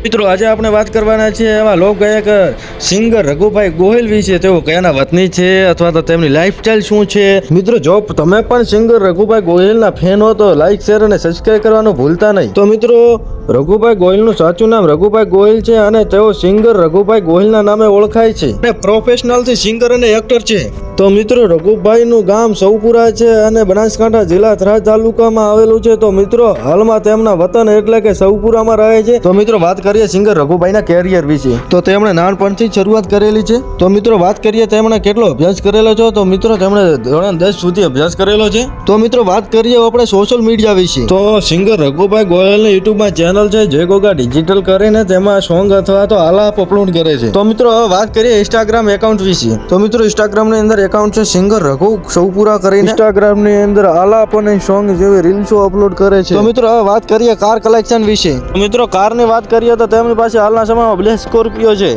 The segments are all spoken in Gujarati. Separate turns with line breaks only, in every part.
મિત્રો આજે આપણે વાત કરવાના છીએ એવા લોકગાયક સિંગર રઘુભાઈ ગોહિલ વિશે. તેઓ કયાના વતની છે અથવા તો તેમની લાઈફસ્ટાઈલ શું છે. મિત્રો જો તમે પણ સિંગર રઘુભાઈ ગોહિલના ફેન હો તો લાઈક શેર અને સબસ્ક્રાઇબ કરવાનું ભૂલતા નહીં. તો મિત્રો રઘુભાઈ ગોહિલનું સાચું નામ રઘુભાઈ ગોહિલ છે અને તેઓ સિંગર રઘુભાઈ ગોહિલના નામે ઓળખાય છે અને પ્રોફેશનલથી સિંગર અને એક્ટર છે. તો મિત્રો રઘુભાઈનું ગામ સૌપુરા છે અને બનાસકાંઠા જિલ્લા થરાદ તાલુકામાં આવેલું છે. તો મિત્રો હાલમાં તેમના વતન એટલે કે સૌપુરામાં રહે છે. તો મિત્રો વાત કરીએ સિંગર રઘુભાઈના કેરિયર વિશે. તો તેમણે નાનપણથી શરૂઆત કરેલી છે. તો મિત્રો વાત કરીએ તેમણે કેટલો અભ્યાસ કરેલો છે. તો મિત્રો તેમણે ધોરણ 10 સુધી અભ્યાસ કરેલો છે. તો મિત્રો વાત કરીએ આપણે સોશિયલ મીડિયા વિશે. તો સિંગર રઘુભાઈ ગોહિલની યુટ્યુબમાં ચેનલ છે જય ગોગા ડિજિટલ કરીને તેમાં સોંગ અથવા તો આલાપ અપલોડ કરે છે. તો મિત્રો હવે વાત કરીએ ઇન્સ્ટાગ્રામ એકાઉન્ટ વિશે. તો મિત્રો ઇન્સ્ટાગ્રામની અંદર એકાઉન્ટ છે સિંગર રઘુ સૌપુરા કરીને. ઇન્સ્ટાગ્રામની અંદર આલાપ અને સોંગ જેવી રીલ્સો અપલોડ કરે છે. તો મિત્રો હવે વાત કરીએ કાર કલેક્શન વિશે. તો મિત્રો કારની વાત કરીએ તો તેમની પાસે હાલના સમયમાં બ્લેક સ્કોર્પિયો છે.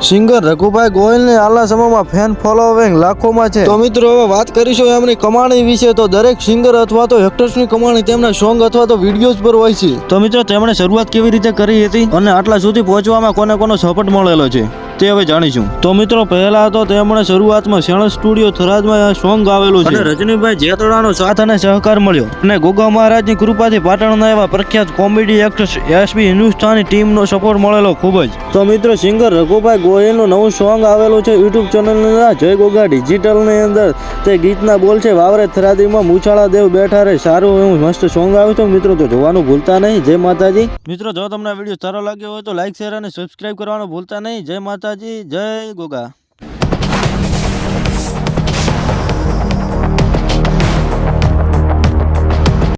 સિંગર રઘુભાઈ ગોહિલને હાલના સમયમાં ફેન ફોલોવિંગ લાખોમાં છે. તો મિત્રો હવે વાત કરીશું એમની કમાણી વિશે. તો દરેક સિંગર અથવા તો એક્ટર્સની કમાણી તેમના સોંગ અથવા તો વિડીયોઝ પર હોય છે. તો મિત્રો તેમણે શરૂઆત કેવી રીતે કરી હતી અને આટલા સુધી પહોંચવામાં કોને કોનો સપોર્ટ મળેલો છે તે હવે જાણીશું. તો મિત્રો પહેલા તો તેમણે શરૂઆતમાં શેણ સ્ટુડિયો થરાદમાં સોંગ આવેલું છે અને રજનીભાઈ જેતડાનો સાથ અને સહકાર મળ્યો અને ગોગા મહારાજની કૃપાથી પાટણના એવા પ્રખ્યાત કોમેડી એક્ટર એસબી હિન્દુસ્તાની ટીમનો સપોર્ટ મળેલો ખૂબ જ. તો મિત્રો સિંગર રઘુભાઈ ગોહિલનું નવું સોંગ આવેલું છે યુટ્યુબ ચેનલના જય ગોગા ડિજિટલની અંદર. તે ગીતના બોલ છે વાવરે થરાદીમાં મૂછાળા દેવ બેઠા રે. સારું એવું મસ્ત સોંગ આવ્યું છે મિત્રો, તો જોવાનું ભૂલતા નહીં. જય માતાજી. મિત્રો જો તમને વિડીયો સારો લાગ્યો હોય તો લાઈક શેર અને સબસ્ક્રાઇબ કરવાનું ભૂલતા નહીં. જય માતાજી, જય ગોગા.